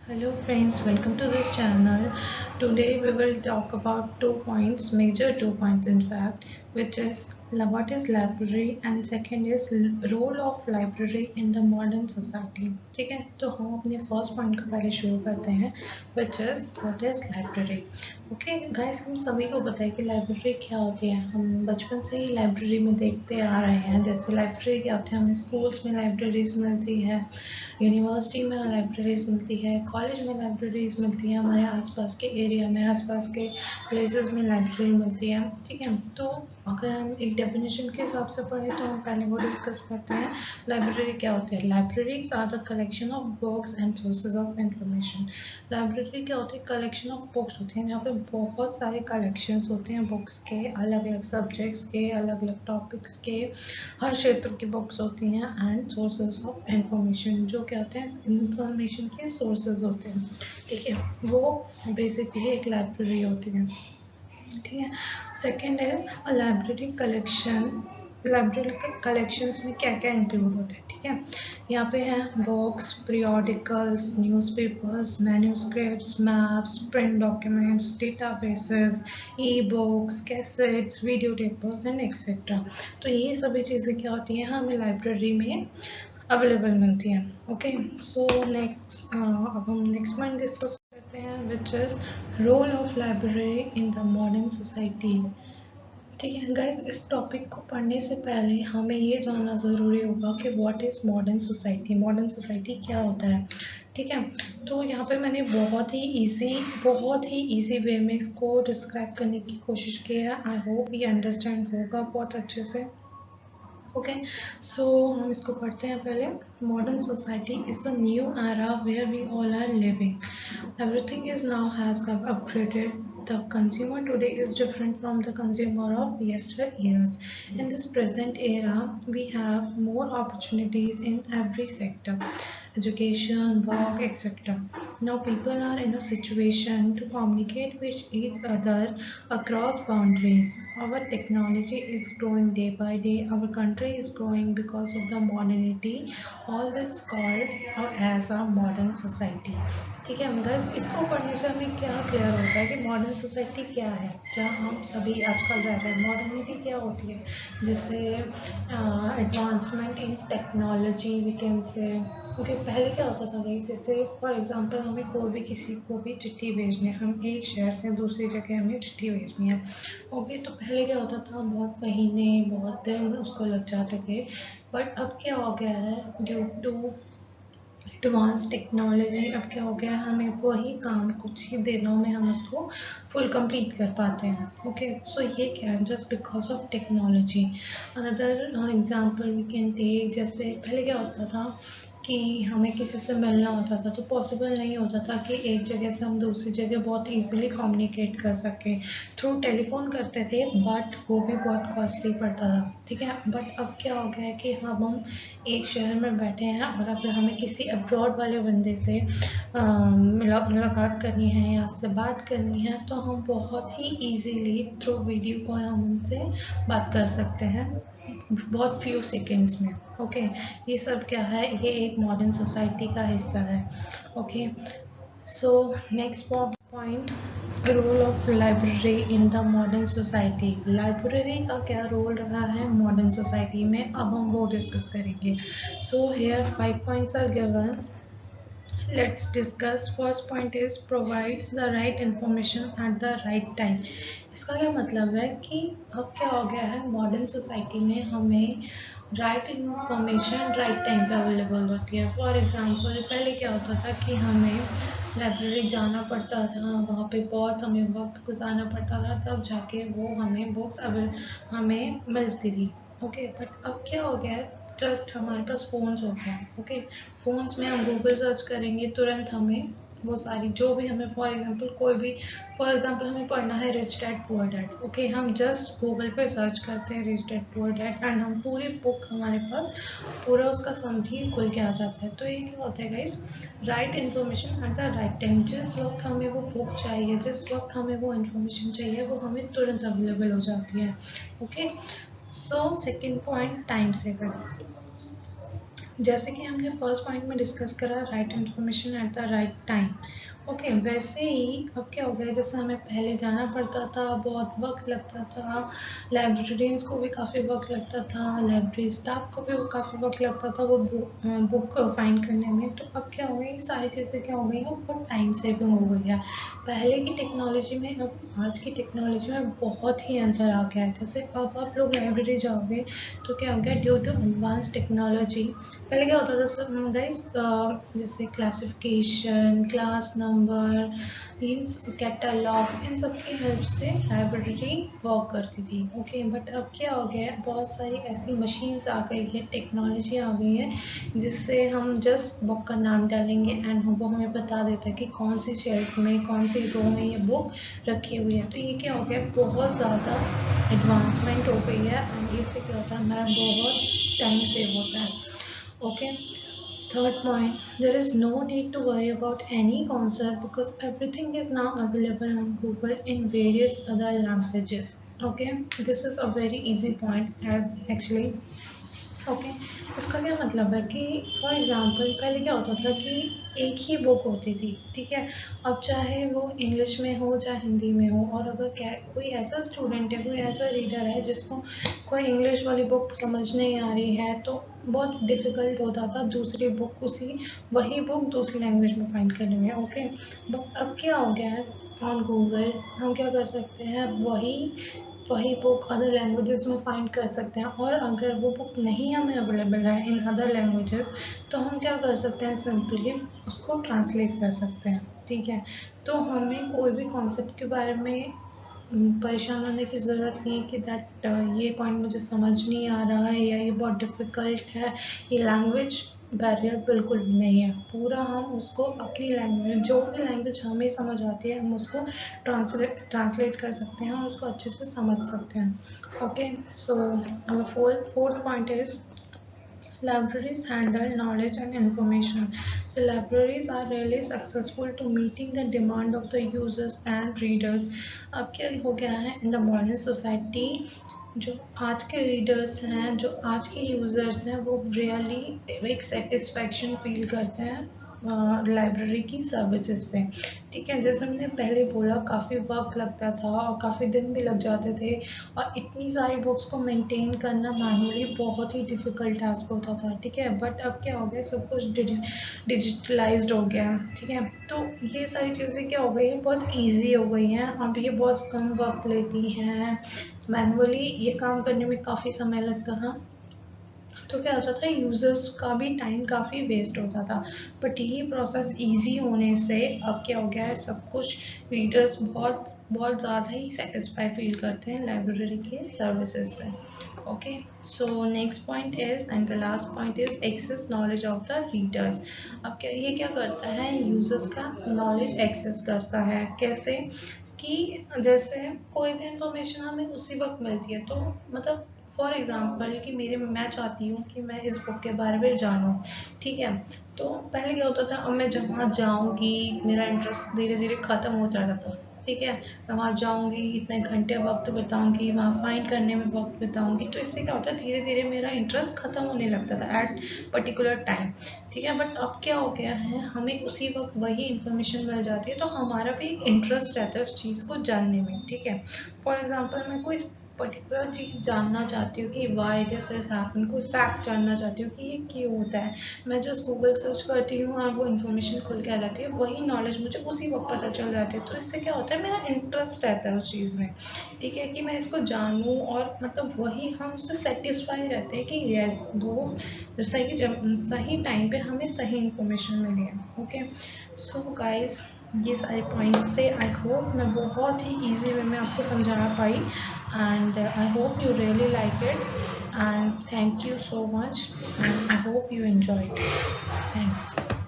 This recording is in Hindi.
Hello friends, welcome to this channel. Today we will talk about 2 points, major 2 points in fact, which is what is library and second is role of library in the modern society. ठीक है, तो हम अपने फर्स्ट पॉइंट को पहले शुरू करते हैं, which is what is library. Okay guys, हम सभी को पता है कि लाइब्रेरी क्या होती है. हम बचपन से ही लाइब्रेरी में देखते आ रहे हैं. जैसे लाइब्रेरी क्या होती है, हमें स्कूल्स में लाइब्रेरीज मिलती है, यूनिवर्सिटी में लाइब्रेरीज मिलती है, कॉलेज में लाइब्रेरीज मिलती है, हमारे आसपास के एरिया में, आसपास के प्लेसेस में लाइब्रेरी मिलती है. ठीक है, तो अगर हम एक डेफिनेशन के हिसाब से पढ़ें तो हम पहले वो डिस्कस करते हैं लाइब्रेरी क्या होती है. Libraries are the collection of books and sources of information. Library क्या होती है, कलेक्शन ऑफ बुक्स होती है. यहाँ पे बहुत सारे कलेक्शंस होते हैं बुक्स के, अलग अलग सब्जेक्ट्स के, अलग अलग टॉपिक्स के, हर क्षेत्र की बुक्स होती हैं. एंड सोर्सेज ऑफ इंफॉर्मेशन, जो क्या होते हैं, इंफॉर्मेशन के सोर्सेज होते हैं. ठीक है, वो बेसिकली एक लाइब्रेरी होती है. ठीक है, second is a library collection. Library collections में क्या क्या इंक्लूड होते हैं. ठीक है, यहाँ पे है books, periodicals, newspapers, manuscripts, maps, print documents, databases, e books, cassettes, video tapers and etcetera. तो ये सभी चीज़ें क्या होती हैं, हमें लाइब्रेरी में अवेलेबल मिलती हैं. ओके, सो नेक्स्ट अब हम नेक्स्ट पॉइंट डिस्कस करते हैं, which is role of library in the modern society. ठीक है गाइस, इस टॉपिक को पढ़ने से पहले हमें ये जानना ज़रूरी होगा कि what is modern society. Modern society क्या होता है. ठीक है, तो यहाँ पे मैंने बहुत ही इजी वे में इसको डिस्क्राइब करने की कोशिश की है. आई होप ये अंडरस्टैंड होगा बहुत अच्छे से. ओके, सो हम इसको पढ़ते हैं पहले. Modern society is a new era where we all are living. Everything is now has upgraded. The consumer today is different from the consumer of yesteryears. In this present era, we have more opportunities in every sector: education, work, etc. Now people are in a situation to communicate with each other across boundaries. Our technology is growing day by day. Our country is growing because of the modernity. All this called as a modern society. ठीक है गाइस, इसको पढ़ने से हमें क्या क्लियर होता है कि मॉडर्न सोसाइटी क्या है, जहाँ हम सभी आजकल रह रहे हैं. मॉडर्निटी क्या होती है, जैसे advancement in technology we can say. Okay, पहले क्या होता था गाइस, जैसे फॉर एग्जांपल हमें कोई भी किसी को भी चिट्ठी भेजनी है, हम एक शहर से दूसरी जगह हमें चिट्ठी भेजनी है. ओके, तो पहले क्या होता था, बहुत महीने बहुत दिन उसको लग जाते थे. बट अब क्या हो गया है, ड्यू टू एडवांस टेक्नोलॉजी, अब क्या हो गया है, हमें वही काम कुछ ही दिनों में हम उसको फुल कंप्लीट कर पाते हैं. ओके, सो ये क्या है, just because of technology. Another example we can take, जैसे पहले क्या होता था कि हमें किसी से मिलना होता था तो पॉसिबल नहीं होता था कि एक जगह से हम दूसरी जगह बहुत इजीली कम्युनिकेट कर सकें. थ्रू टेलीफोन करते थे, बट वो भी बहुत कॉस्टली पड़ता था. ठीक है, बट अब क्या हो गया है कि हम एक शहर में बैठे हैं और अगर हमें किसी अब्रॉड वाले बंदे से मुलाकात करनी है या उससे बात करनी है, तो हम बहुत ही इजीली थ्रू वीडियो कॉल हम उनसे बात कर सकते हैं बहुत फ्यू सेकेंड्स में. ओके, ये सब क्या है, ये एक मॉडर्न सोसाइटी का हिस्सा है. Okay, so next point, role of library in the modern society. Library का क्या रोल रहा है मॉडर्न सोसाइटी में, अब हम वो डिस्कस करेंगे. So here 5 points are given. Let's discuss. First point is provides the right information at the right time. इसका क्या मतलब है कि अब क्या हो गया है, मॉडर्न सोसाइटी में हमें राइट इन्फॉर्मेशन राइट टाइम पे अवेलेबल होती है. फॉर एग्जांपल, पहले क्या होता था कि हमें लाइब्रेरी जाना पड़ता था, वहाँ पे बहुत हमें वक्त गुजारना पड़ता था, तब जाके वो हमें बुक्स हमें मिलती थी. ओके, बट अब क्या हो गया है, जस्ट हमारे पास फ़ोन्स हो गए हैं. ओके, फ़ोन्स में हम गूगल सर्च करेंगे, तुरंत हमें वो सारी जो भी हमें फॉर एग्जांपल हमें पढ़ना है rich dad poor dad. Okay, हम जस्ट गूगल पे सर्च करते हैं rich dad poor dad and हम पूरी बुक हमारे पास पूरा उसका समरी खुल के आ जाता है. तो ये क्या होता है guys, right information at the right time. जिस वक्त हमें वो बुक चाहिए, जिस वक्त हमें वो इन्फॉर्मेशन चाहिए, वो हमें तुरंत अवेलेबल हो जाती है. Okay, so second point, time saver. जैसे कि हमने फर्स्ट पॉइंट में डिस्कस करा right information at the right time. Okay, वैसे ही अब क्या हो गया, जैसे हमें पहले जाना पड़ता था, बहुत वक्त लगता था, लाइब्रेरियंस को भी काफ़ी वक्त लगता था, लाइब्रेरी स्टाफ को भी काफ़ी वक्त लगता था वो बुक फाइंड करने में। तो अब क्या हो गया, ये सारी चीज़ें क्या हो गई हैं, बहुत टाइम सेविंग हो गई है। पहले की टेक्नोलॉजी में अब आज की टेक्नोलॉजी में बहुत ही अंतर आ गया है। जैसे अब आप लोग लाइब्रेरी जाओगे तो क्या हो गया, ड्यू टू एडवांस टेक्नोलॉजी, पहले क्या होता था सब गाइस, जैसे क्लासिफिकेशन, क्लास नंबर, इन कैटलॉग, इन सब की हेल्प से लाइब्रेरी वर्क करती थी। ओके, बट अब क्या हो गया है, बहुत सारी ऐसी मशीन्स आ गई है, टेक्नोलॉजी आ गई है, जिससे हम जस्ट बुक का नाम डालेंगे एंड वो हमें बता देता है कि कौन सी शेल्फ में, कौन सी रो में ये बुक रखी हुई है। तो ये क्या हो गया, बहुत ज़्यादा एडवांसमेंट हो गई है एंड इससे क्या होता है, हमारा बहुत टाइम सेव होता है। Okay, third point, there is no need to worry about any concept because everything is now available on Google in various other languages. Okay, this is a very easy point actually. Okay, इसका क्या मतलब है कि फॉर एग्जांपल पहले क्या होता था कि एक ही बुक होती थी, ठीक है। अब चाहे वो इंग्लिश में हो चाहे हिंदी में हो, और अगर कोई ऐसा स्टूडेंट है, कोई ऐसा रीडर है जिसको कोई इंग्लिश वाली बुक समझ नहीं आ रही है, तो बहुत डिफ़िकल्ट होता था दूसरी बुक, वही बुक दूसरी लैंग्वेज में फाइंड करने में। ओके, बट अब क्या हो गया है, ऑन गूगल हम क्या कर सकते हैं, वही बुक अदर लैंग्वेजेस में फाइंड कर सकते हैं। और अगर वो बुक नहीं हमें अवेलेबल है इन अदर लैंग्वेजेस, तो हम क्या कर सकते हैं, सिंपली उसको ट्रांसलेट कर सकते हैं, ठीक है। तो हमें कोई भी कॉन्सेप्ट के बारे में परेशान होने की ज़रूरत नहीं है कि ये पॉइंट मुझे समझ नहीं आ रहा है या ये बहुत डिफ़िकल्ट है। ये लैंग्वेज बैरियर बिल्कुल भी नहीं है, पूरा हम उसको अपनी लैंग्वेज, जो भी लैंग्वेज हमें समझ आती है, हम उसको ट्रांसलेट कर सकते हैं और उसको अच्छे से समझ सकते हैं। Okay, so fourth point is libraries handle knowledge and information. The libraries are really successful to meeting the demand of the users and readers. अब क्या हो गया है, in the modern society जो आज के रीडर्स हैं, जो आज के यूज़र्स हैं, वो रियली एक सेटिस्फैक्शन फील करते हैं लाइब्रेरी की सर्विसेज से, ठीक है। जैसे हमने पहले बोला, काफ़ी वक्त लगता था और काफ़ी दिन भी लग जाते थे, और इतनी सारी बुक्स को मेंटेन करना मैनुअली बहुत ही डिफ़िकल्ट टास्क होता था, ठीक है। बट अब क्या हो गया, सब कुछ डिजिटलाइज्ड हो गया है, ठीक है। तो ये सारी चीज़ें क्या हो गई हैं, बहुत ईजी हो गई हैं। अब ये बहुत कम वक्त लेती हैं, मैनुअली ये काम करने में काफ़ी समय लगता था, तो क्या होता था, यूज़र्स का भी टाइम काफ़ी वेस्ट होता था। बट यही प्रोसेस इजी होने से अब क्या हो गया है, सब कुछ रीडर्स बहुत बहुत ज़्यादा ही सेटिस्फाई फील करते हैं लाइब्रेरी के सर्विसेज से। Okay, so next point is and the last point is access knowledge of the readers. अब ये क्या करता है, यूज़र्स का नॉलेज एक्सेस करता है। कैसे कि जैसे कोई भी इंफॉर्मेशन हमें उसी वक्त मिलती है, तो मतलब फॉर एग्जाम्पल कि मैं चाहती हूँ कि मैं इस बुक के बारे में जानूँ, ठीक है। तो पहले क्या होता था, अब मैं जहाँ जाऊँगी मेरा इंटरेस्ट धीरे धीरे ख़त्म हो जाता था, ठीक है। मैं वहाँ जाऊँगी, इतने घंटे वक्त बिताऊँगी, वहाँ फाइंड करने में वक्त बिताऊँगी, तो इससे क्या होता है, धीरे धीरे मेरा इंटरेस्ट ख़त्म होने लगता था एट पर्टिकुलर टाइम, ठीक है। बट अब क्या हो गया है, हमें उसी वक्त वही इन्फॉर्मेशन मिल जाती है, तो हमारा भी एक इंटरेस्ट रहता है उस चीज़ को जानने में, ठीक है। फॉर एग्जाम्पल मैं कोई पर्टिकुलर चीज़ जानना चाहती हूँ कि वाई दिस इज हैपन, कोई फैक्ट जानना चाहती हूँ कि ये क्यों होता है, मैं जस्ट गूगल सर्च करती हूँ और वो इन्फॉर्मेशन खुल के आ जाती है, वही नॉलेज मुझे उसी वक्त पता चल जाती है। तो इससे क्या होता है, मेरा इंटरेस्ट रहता है उस चीज़ में, ठीक है, कि मैं इसको जानूँ, और मतलब वही हम उससे सेटिस्फाई रहते हैं कि यस वो सही टाइम पे हमें सही इन्फॉर्मेशन मिली है। ओके, सो गाइस, ये सारे पॉइंट्स थे। आई होप मैं बहुत ही ईजी वे में आपको समझा पाई, and I hope you really like it, and thank you so much, and I hope you enjoyed. Thanks.